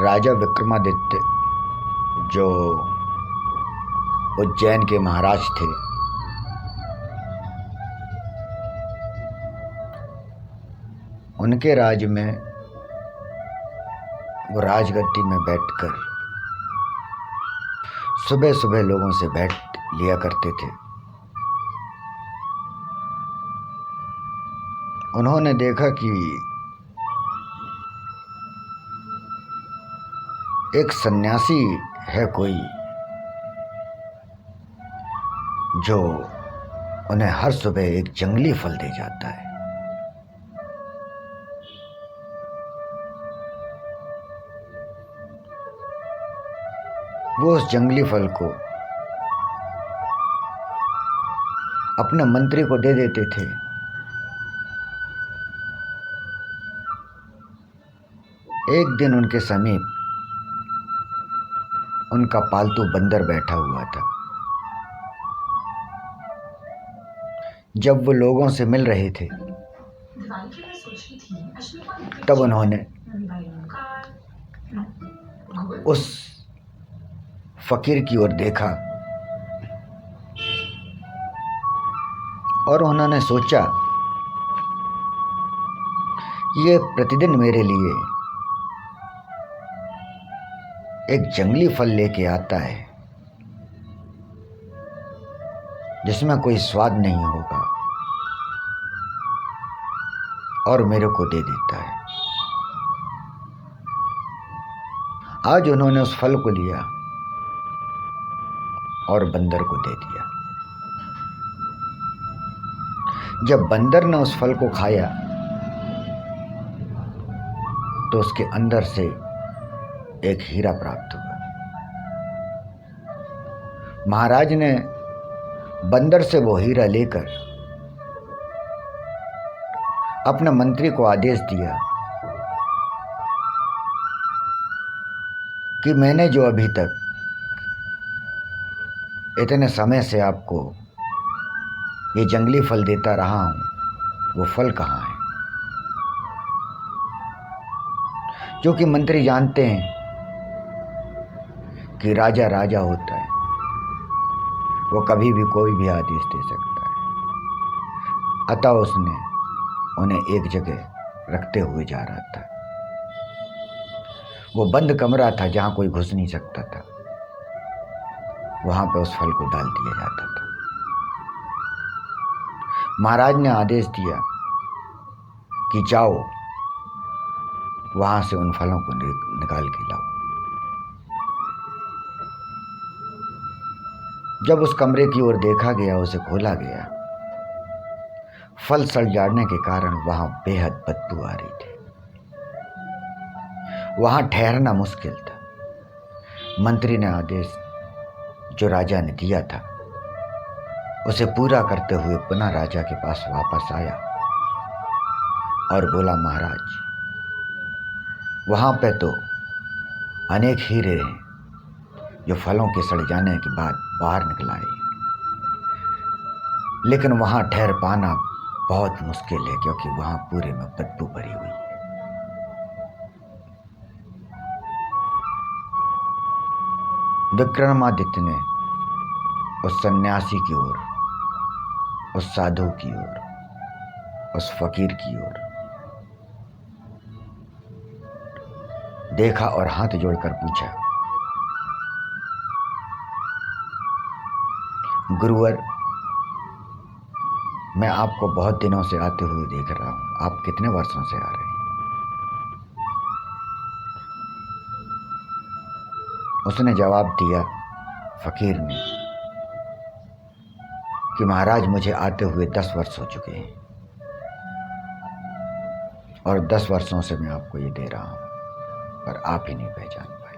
राजा विक्रमादित्य जो उज्जैन के महाराज थे, उनके राज्य में वो राजगद्दी में बैठकर सुबह सुबह लोगों से भेंट लिया करते थे। उन्होंने देखा कि एक सन्यासी है कोई जो उन्हें हर सुबह एक जंगली फल दे जाता है। वो उस जंगली फल को अपने मंत्री को दे देते थे। एक दिन उनके समीप उनका पालतू बंदर बैठा हुआ था। जब वो लोगों से मिल रहे थे तब उन्होंने उस फकीर की ओर देखा और उन्होंने सोचा, ये प्रतिदिन मेरे लिए एक जंगली फल लेके आता है जिसमें कोई स्वाद नहीं होगा और मेरे को दे देता है। आज उन्होंने उस फल को लिया और बंदर को दे दिया। जब बंदर ने उस फल को खाया तो उसके अंदर से एक हीरा प्राप्त हुआ। महाराज ने बंदर से वो हीरा लेकर अपने मंत्री को आदेश दिया कि मैंने जो अभी तक इतने समय से आपको ये जंगली फल देता रहा हूं, वो फल कहाँ है? क्योंकि मंत्री जानते हैं कि राजा राजा होता है, वो कभी भी कोई भी आदेश दे सकता है। अतः उसने उन्हें एक जगह रखते हुए जा रहा था। वो बंद कमरा था जहां कोई घुस नहीं सकता था। वहां पे उस फल को डाल दिया जाता था। महाराज ने आदेश दिया कि जाओ वहां से उन फलों को निकाल के लाओ। जब उस कमरे की ओर देखा गया, उसे खोला गया, फल सड़ जाने के कारण वहां बेहद बदबू आ रही थी। वहां ठहरना मुश्किल था। मंत्री ने आदेश जो राजा ने दिया था उसे पूरा करते हुए पुनः राजा के पास वापस आया और बोला, महाराज, वहां पे तो अनेक हीरे हैं जो फलों के सड़ जाने के बाद बाहर निकल आए, लेकिन वहां ठहर पाना बहुत मुश्किल है क्योंकि वहां पूरे में बदबू भरी हुई है। विक्रमादित्य ने उस सन्यासी की ओर, उस साधु की ओर, उस फकीर की ओर देखा और हाथ जोड़कर पूछा, गुरुवर, मैं आपको बहुत दिनों से आते हुए देख रहा हूं, आप कितने वर्षों से आ रहे हैं? उसने जवाब दिया, फकीर ने, कि महाराज, मुझे आते हुए 10 वर्ष हो चुके हैं और 10 वर्षों से मैं आपको ये दे रहा हूं, पर आप ही नहीं पहचान पाए।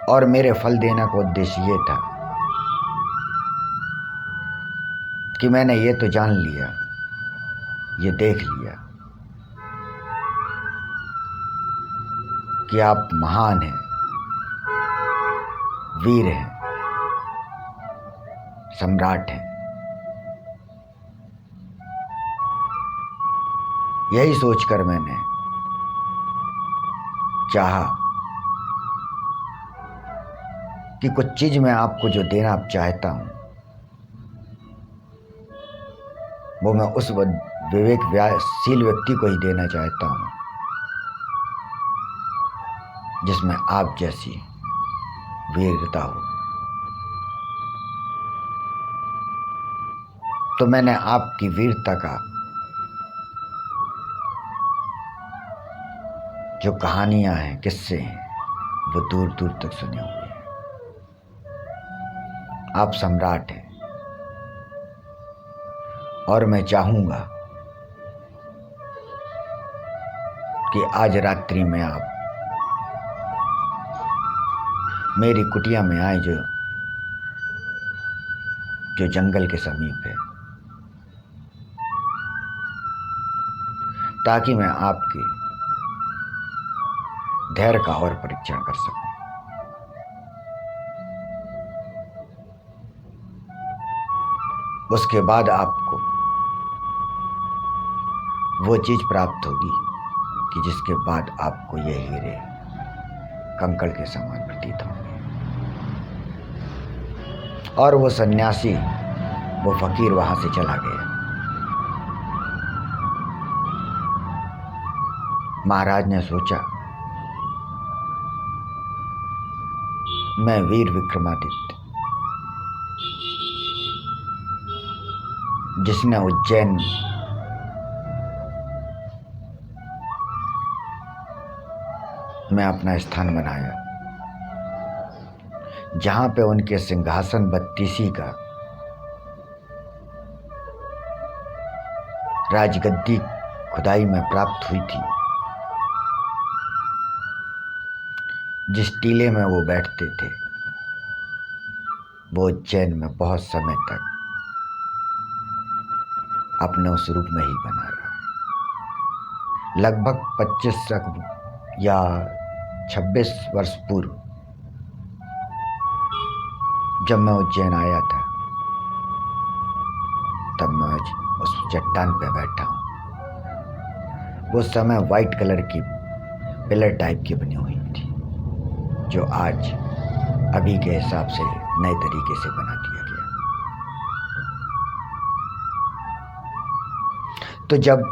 और मेरे फल देने का उद्देश्य ये था कि मैंने ये तो जान लिया, ये देख लिया कि आप महान हैं, वीर हैं, सम्राट हैं। यही सोचकर मैंने चाहा कि कुछ चीज मैं आपको जो देना चाहता हूं वो मैं उस विवेकशील व्यक्ति को ही देना चाहता हूं जिसमें आप जैसी वीरता हो। तो मैंने आपकी वीरता का जो कहानियां हैं, किस्से हैं, वो दूर दूर तक सुने हुए हैं। आप सम्राट हैं और मैं चाहूंगा कि आज रात्रि में आप मेरी कुटिया में आए, जो जंगल के समीप है, ताकि मैं आपके धैर्य का और परीक्षण कर सकूं। उसके बाद आपको वो चीज प्राप्त होगी कि जिसके बाद आपको ये हीरे कंकड़ के समान प्रतीत होंगे। और वो सन्यासी, वो फकीर वहां से चला गया। महाराज ने सोचा, मैं वीर विक्रमादित्य, जिसने उज्जैन में अपना स्थान बनाया, जहां पे उनके सिंहासन 32 का राजगद्दी खुदाई में प्राप्त हुई थी, जिस टीले में वो बैठते थे, वो उज्जैन में बहुत समय तक अपने उस रूप में ही बना रहा। लगभग 25 या 26 वर्ष पूर्व जब मैं उज्जैन आया था, तब मैं उस चट्टान पे बैठा हूँ। वो समय वाइट कलर की पिलर टाइप की बनी हुई थी, जो आज अभी के हिसाब से नए तरीके से बना दिया गया। तो जब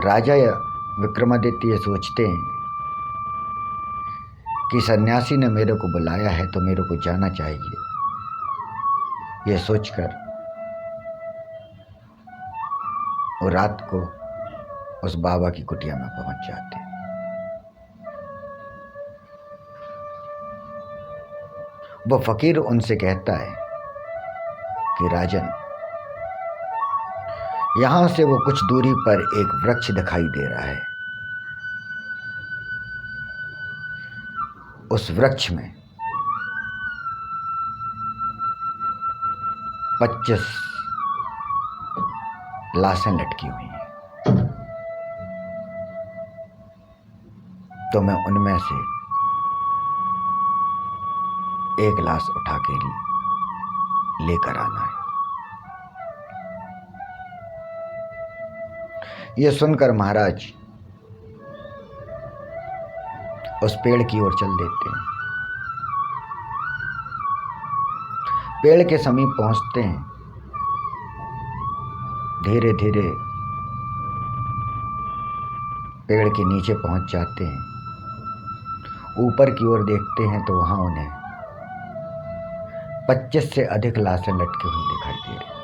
राजा विक्रमादित्य ये सोचते हैं कि सन्यासी ने मेरे को बुलाया है तो मेरे को जाना चाहिए, ये सोचकर वो रात को उस बाबा की कुटिया में पहुंच जाते हैं। वो फकीर उनसे कहता है कि राजन, यहां से वो कुछ दूरी पर एक वृक्ष दिखाई दे रहा है। उस वृक्ष में 25 लाशें लटकी हुई हैं। तो मैं उनमें से एक लाश उठा के लेकर आना है। यह सुनकर महाराज उस पेड़ की ओर चल देते हैं। पेड़ के समीप पहुंचते हैं। धीरे धीरे पेड़ के नीचे पहुंच जाते हैं। ऊपर की ओर देखते हैं तो वहां उन्हें 25 से अधिक लाशें लटकी हुई दिखाई दे रही थी।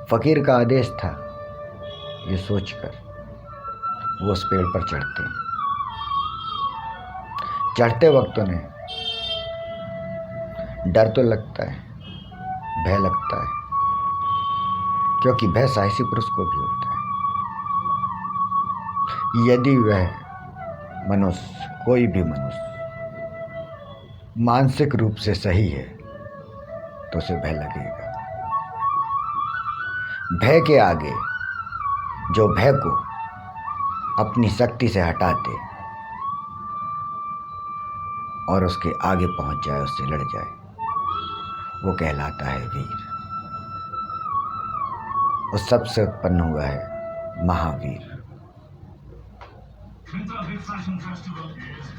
फकीर का आदेश था, ये सोचकर वो उस पेड़ पर चढ़ते हैं। चढ़ते वक्त उन्हें डर तो लगता है, भय लगता है, क्योंकि भय साहसी पुरुष को भी होता है। यदि वह मनुष्य, कोई भी मनुष्य मानसिक रूप से सही है तो उसे भय लगेगा। भय के आगे जो भय को अपनी शक्ति से हटा दे और उसके आगे पहुंच जाए, उससे लड़ जाए, वो कहलाता है वीर। उस सबसे उत्पन्न हुआ है महावीर।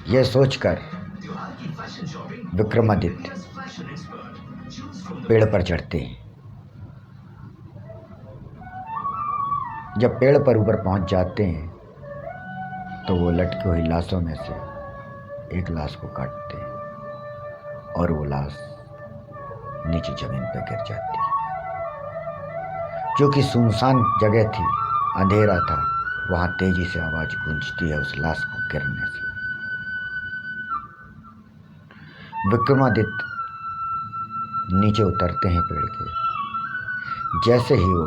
यह सोचकर विक्रमादित्य पेड़ पर चढ़ते हैं। जब पेड़ पर ऊपर पहुंच जाते हैं तो वो लटकी हुई लाशों में से एक लाश को काटते हैं और वो लाश नीचे जमीन पर गिर जाती है। जो कि सुनसान जगह थी, अंधेरा था, वहां तेजी से आवाज गूंजती है उस लाश को गिरने से। विक्रमादित्य नीचे उतरते हैं पेड़ के। जैसे ही वो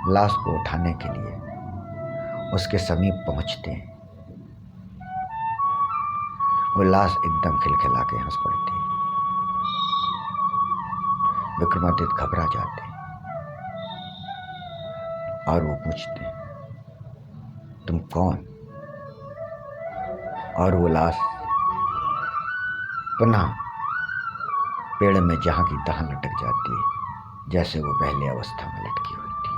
लाश को उठाने के लिए उसके समीप पहुंचते हैं, वो लाश एकदम खिलखिला के हंस पड़ती है। विक्रमादित्य घबरा जाते हैं और वो पूछते हैं, तुम कौन? और वो लाश पुनः पेड़ में जहां की तहां लटक जाती है, जैसे वो पहले अवस्था में लटकी हुई थी।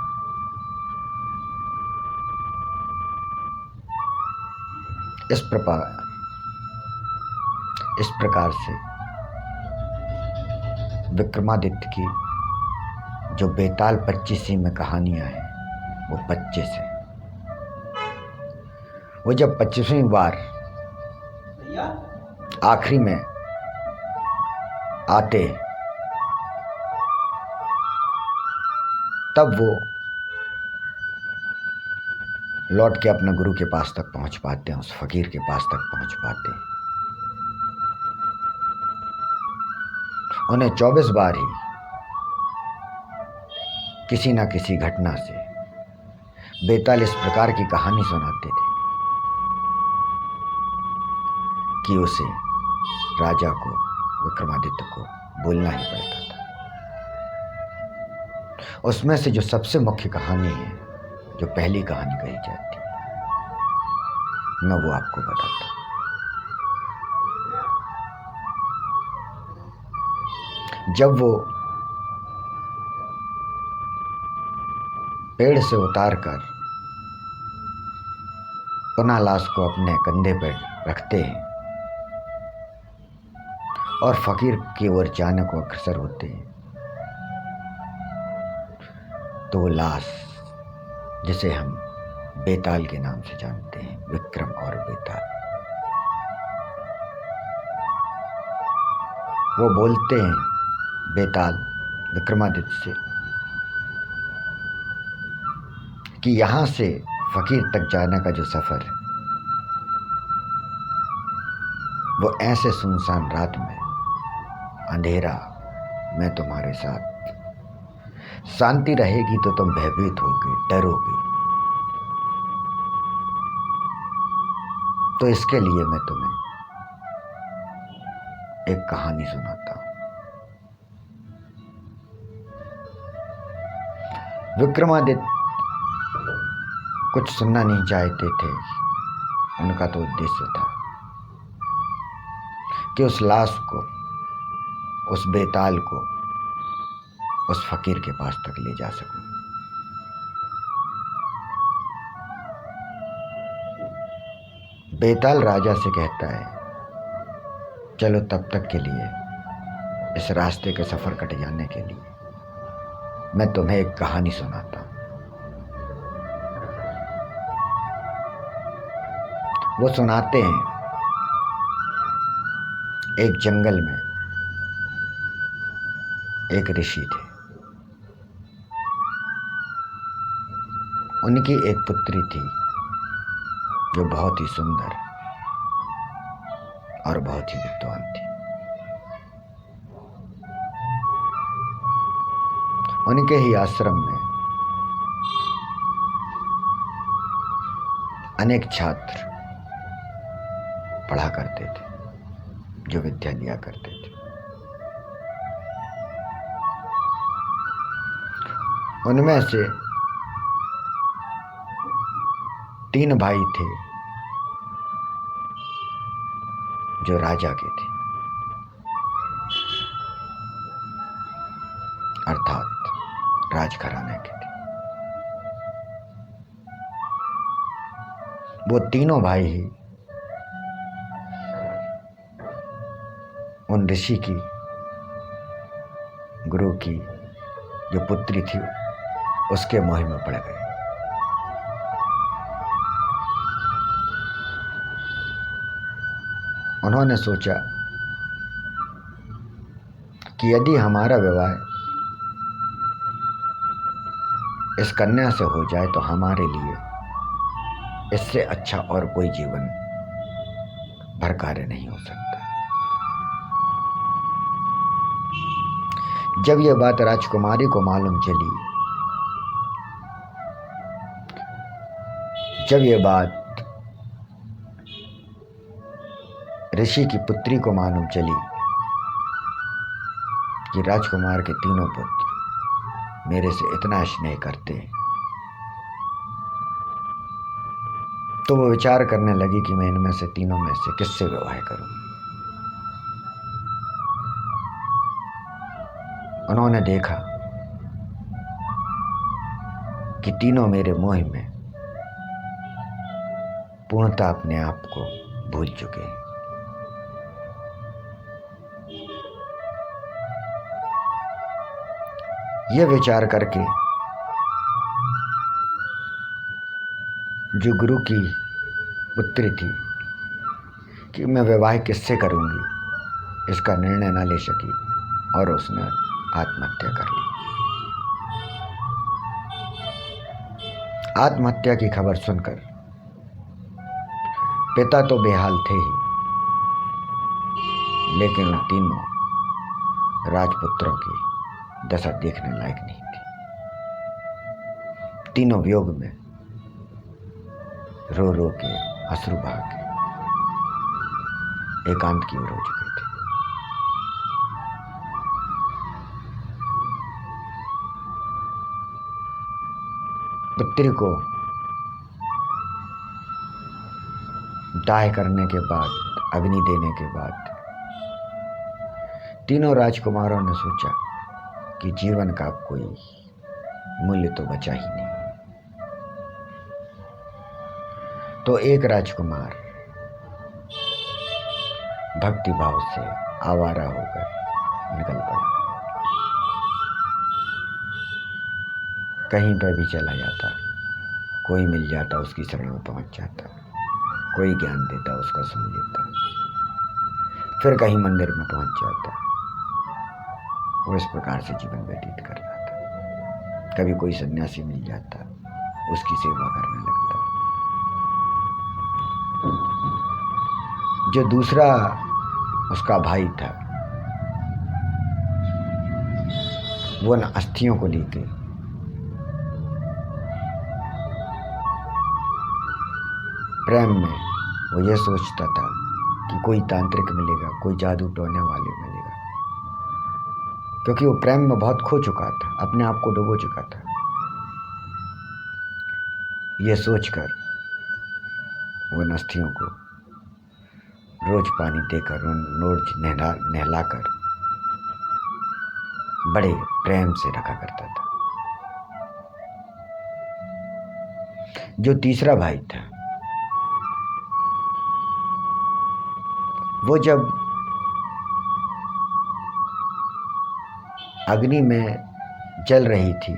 इस प्रकार से विक्रमादित्य की जो बेताल 25वीं में कहानियां हैं वो 25 है। वो जब 25वीं बार आखिरी में आते तब वो लौट के अपने गुरु के पास तक पहुंच पाते हैं, उस फकीर के पास तक पहुंच पाते हैं। उन्हें 24 बार ही किसी ना किसी घटना से बेताल इस प्रकार की कहानी सुनाते थे कि उसे राजा को, विक्रमादित्य को बोलना ही पड़ता था। उसमें से जो सबसे मुख्य कहानी है, जो पहली कहानी कही जाती है, मैं वो आपको बताता हूं। जब वो पेड़ से उतारकर पुनः लाश को अपने कंधे पर रखते हैं और फकीर की ओर जाने को अग्रसर होते हैं, तो वो लाश, जिसे हम बेताल के नाम से जानते हैं, विक्रम और बेताल, वो बोलते हैं बेताल विक्रमादित्य से कि यहां से फकीर तक जाने का जो सफर है वो ऐसे सुनसान रात में, अंधेरा में तुम्हारे साथ, शांति रहेगी तो तुम भयभीत होगे, डरोगे। तो इसके लिए मैं तुम्हें एक कहानी सुनाता हूं। विक्रमादित्य कुछ सुनना नहीं चाहते थे। उनका तो उद्देश्य था कि उस लाश को, उस बेताल को उस फकीर के पास तक ले जा सकूं। बेताल राजा से कहता है, चलो तब तक के लिए, इस रास्ते के सफर कट जाने के लिए मैं तुम्हें एक कहानी सुनाता हूं। वो सुनाते हैं, एक जंगल में एक ऋषि थे। उनकी एक पुत्री थी जो बहुत ही सुंदर और बहुत ही विद्वान थी। उनके ही आश्रम में अनेक छात्र पढ़ा करते थे, जो विद्या लिया करते थे। उनमें से 3 भाई थे जो राजा के थे, अर्थात राजघराने के थे। वो तीनों भाई ही उन ऋषि की, गुरु की जो पुत्री थी उसके मोह में पड़ गए। उन्होंने सोचा कि यदि हमारा विवाह इस कन्या से हो जाए तो हमारे लिए इससे अच्छा और कोई जीवन भर कार्य नहीं हो सकता। जब यह बात राजकुमारी को मालूम चली, जब यह बात ऋषि की पुत्री को मालूम चली कि राजकुमार के तीनों पुत्र मेरे से इतना स्नेह करते हैं, तो वो विचार करने लगी कि मैं इनमें से तीनों में से किससे विवाह करूं। उन्होंने देखा कि तीनों मेरे मोह में पूर्णतः अपने आप को भूल चुके हैं। यह विचार करके जो गुरु की पुत्री थी कि मैं विवाह किससे करूंगी, इसका निर्णय न ले सकी और उसने आत्महत्या कर ली। आत्महत्या की खबर सुनकर पिता तो बेहाल थे ही, लेकिन उन तीनों राजपुत्रों की दशा देखने लायक नहीं थी। तीनों वियोग में रो रो के, अश्रु बहा के एकांत की ओर हो चुके थे। पुत्री को दाह करने के बाद, अग्नि देने के बाद तीनों राजकुमारों ने सोचा कि जीवन का कोई मूल्य तो बचा ही नहीं। तो एक राजकुमार भक्ति भाव से आवारा होकर निकल पड़ा। कहीं पर भी चला जाता, कोई मिल जाता उसकी शरण में पहुंच जाता, कोई ज्ञान देता उसका सुन लेता, फिर कहीं मंदिर में पहुंच जाता। वो इस प्रकार से जीवन व्यतीत कर रहा था। कभी कोई सन्यासी मिल जाता, उसकी सेवा करने लगता। जो दूसरा उसका भाई था, वो उन अस्थियों को लेके प्रेम में वो ये सोचता था कि कोई तांत्रिक मिलेगा, कोई जादू टोने वाले मिलेगा, क्योंकि वो प्रेम में बहुत खो चुका था, अपने आप को डुबो चुका था। ये सोचकर वो उन अस्थियों को रोज पानी देकर, रोज नहलाकर बड़े प्रेम से रखा करता था। जो तीसरा भाई था, वो जब अग्नि में जल रही थी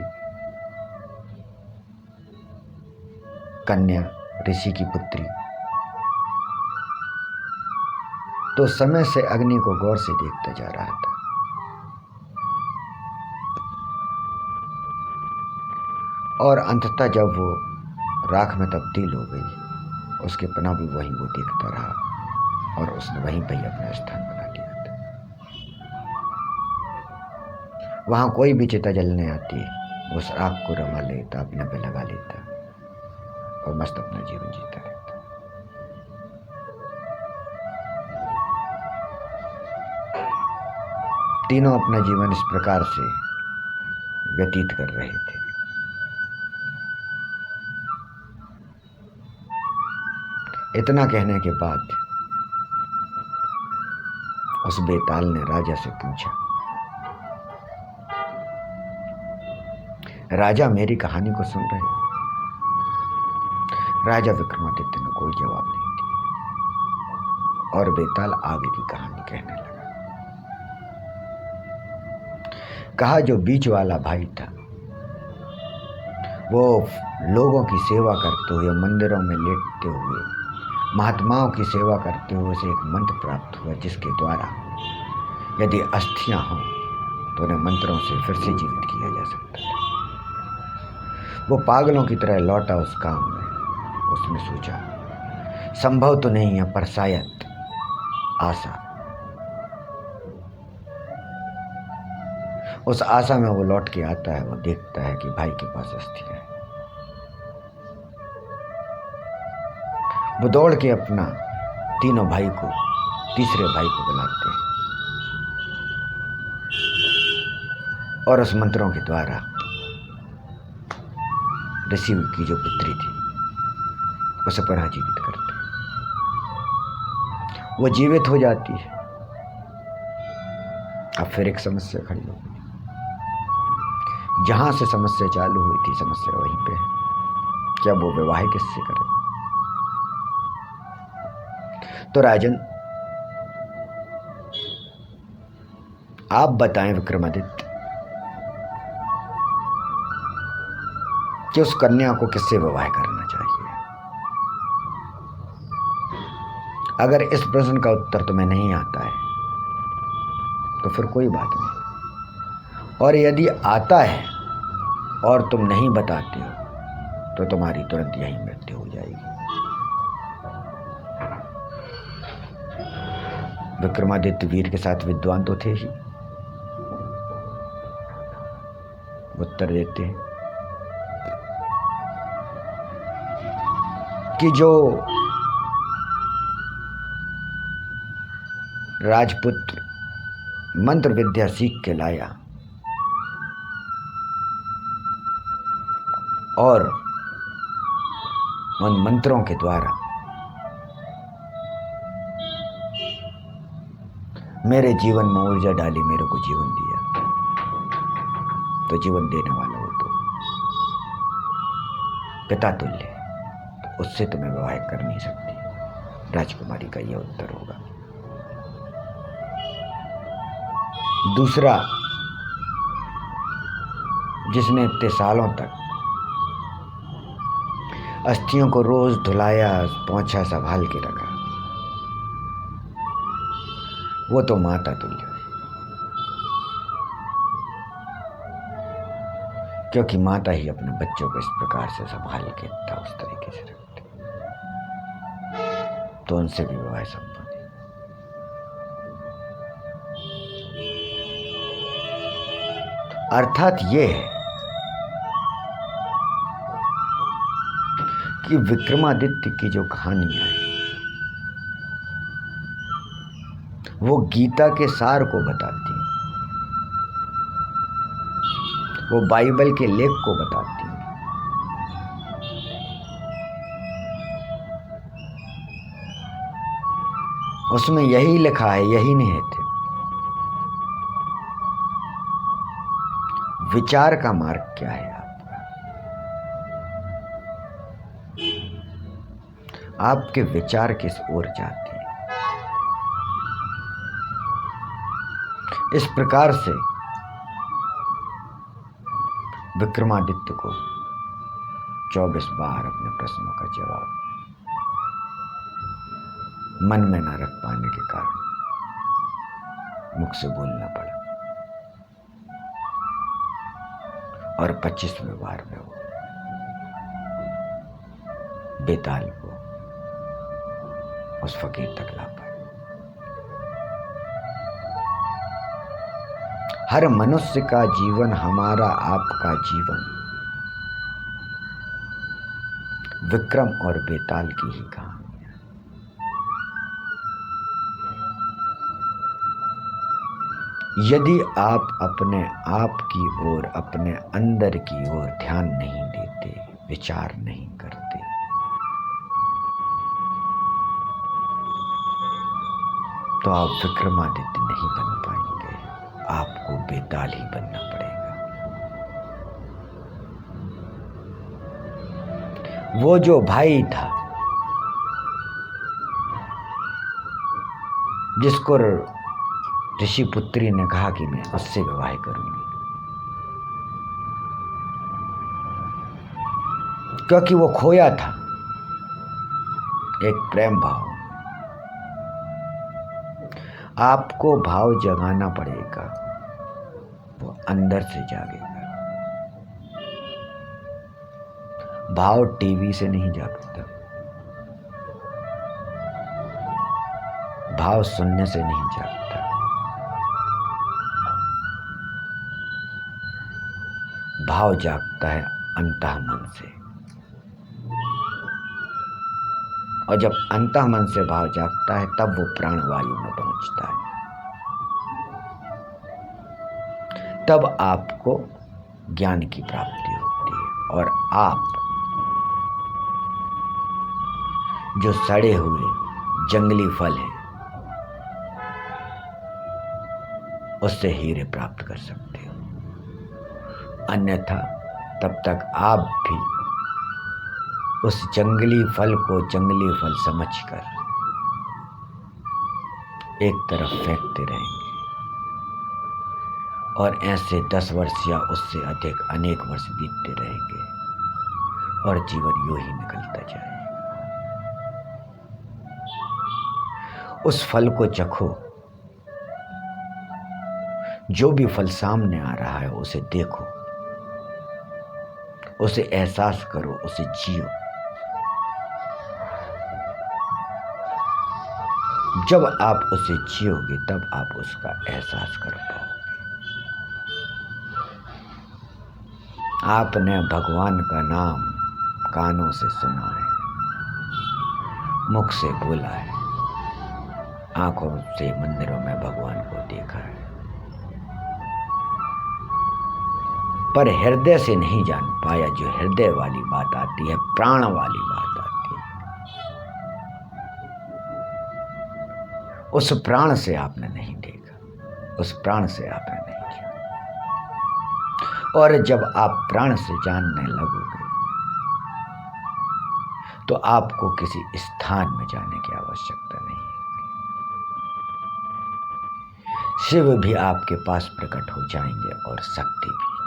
कन्या, ऋषि की पुत्री, तो समय से अग्नि को गौर से देखता जा रहा था। और अंततः जब वो राख में तब्दील हो गई, उसके पना भी वहीं वो देखता रहा और उसने वहीं पर ही अपना स्थान बना लिया था। वहां कोई भी चिता जलने आती, उस आग को रमा लेता, अपने पे लगा लेता और मस्त अपना जीवन जीता रहता। तीनों अपना जीवन इस प्रकार से व्यतीत कर रहे थे। इतना कहने के बाद उस बेताल ने राजा से पूछा, राजा मेरी कहानी को सुन रहे? राजा विक्रमादित्य ने कोई जवाब नहीं दिया और बेताल आगे की कहानी कहने लगा। कहा जो बीच वाला भाई था वो लोगों की सेवा करते हुए, मंदिरों में लेटते हुए, महात्माओं की सेवा करते हुए उसे एक मंत्र प्राप्त हुआ जिसके द्वारा यदि अस्थियां हों तो उन्हें मंत्रों से फिर से जीवित किया जा सकता था। वो पागलों की तरह लौटा उस काम में। उसने सोचा संभव तो नहीं है पर शायद आशा। उस आशा में वो लौट के आता है। वो देखता है कि भाई के पास अस्थियां है। वो दौड़ के अपना तीनों भाई को, तीसरे भाई को बुलाते हैं और उस मंत्रों के द्वारा ऋषि की जो पुत्री थी उसे पुनः जीवित करते हैं। वो जीवित हो जाती है। अब फिर एक समस्या खड़ी हो गई। जहां से समस्या चालू हुई थी समस्या वहीं पे है। क्या वो विवाह किससे करे? तो राजन आप बताएं विक्रमादित्य कि उस कन्या को किससे विवाह करना चाहिए? अगर इस प्रश्न का उत्तर तुम्हें नहीं आता है तो फिर कोई बात नहीं, और यदि आता है और तुम नहीं बताते हो तो तुम्हारी तुरंत यही मृत्यु हो जाएगी। विक्रमादित्य वीर के साथ विद्वान तो थे ही। उत्तर देते हैं कि जो राजपुत्र मंत्र विद्या सीख के लाया और उन मंत्रों के द्वारा मेरे जीवन में ऊर्जा डाली, मेरे को जीवन दिया, तो जीवन देने वाला हो तो पिता तुल्य, तो उससे तुम्हें विवाह कर नहीं सकती। राजकुमारी का यह उत्तर होगा। दूसरा, जिसने इतने सालों तक अस्थियों को रोज धुलाया, पोंछा संभाल के रखा, वो तो माता तुल्य है, क्योंकि माता ही अपने बच्चों को इस प्रकार से संभाल के था, उस तरीके से रखती, तो उनसे भी विवाह संभव है। अर्थात ये है कि विक्रमादित्य की जो कहानियां हैं वो गीता के सार को बताती हैं, वो बाइबल के लेख को बताती हैं। उसमें यही लिखा है, यही निहित है। विचार का मार्ग क्या है आपका? आपके विचार किस ओर जाते हैं? इस प्रकार से विक्रमादित्य को 24 बार अपने प्रश्नों का जवाब मन में न रख पाने के कारण मुख से बोलना पड़ा, और 25वें बार में वो बेताल को उस फकीर तक ला पाए। हर मनुष्य का जीवन, हमारा आपका जीवन विक्रम और बेताल की ही कहानी है। यदि आप अपने आप की ओर, अपने अंदर की ओर ध्यान नहीं देते, विचार नहीं करते, तो आप विक्रमादित्य नहीं बन पाएंगे, आपको बेताल ही बनना पड़ेगा। वो जो भाई था जिसको ऋषि पुत्री ने कहा कि मैं उससे विवाह करूंगी, क्योंकि वो खोया था एक प्रेम भाव। आपको भाव जगाना पड़ेगा, वो अंदर से जागेगा। भाव टीवी से नहीं जागता, भाव सुनने से नहीं जागता, भाव जागता है अंतःमन से। और जब अंतःमन से भाव जागता है तब वो प्राणवायु में पहुंचता है। तब आपको ज्ञान की प्राप्ति होती है और आप जो सड़े हुए जंगली फल है उससे हीरे प्राप्त कर सकते हो। अन्यथा तब तक आप भी उस जंगली फल को जंगली फल समझकर एक तरफ फेंकते रहेंगे और ऐसे 10 वर्ष या उससे अधिक अनेक वर्ष बीतते रहेंगे और जीवन यूं ही निकलता जाएगा। उस फल को चखो, जो भी फल सामने आ रहा है उसे देखो, उसे एहसास करो, उसे जियो। जब आप उसे जियोगे तब आप उसका एहसास कर पाओगे। आपने भगवान का नाम कानों से सुना है, मुख से बोला है, आंखों से मंदिरों में भगवान को देखा है, पर हृदय से नहीं जान पाया। जो हृदय वाली बात आती है, प्राण वाली बात आती है, उस प्राण से आपने नहीं देखा, उस प्राण से आपने नहीं किया। और जब आप प्राण से जानने लगोगे तो आपको किसी स्थान में जाने की आवश्यकता नहीं है। शिव भी आपके पास प्रकट हो जाएंगे और शक्ति भी।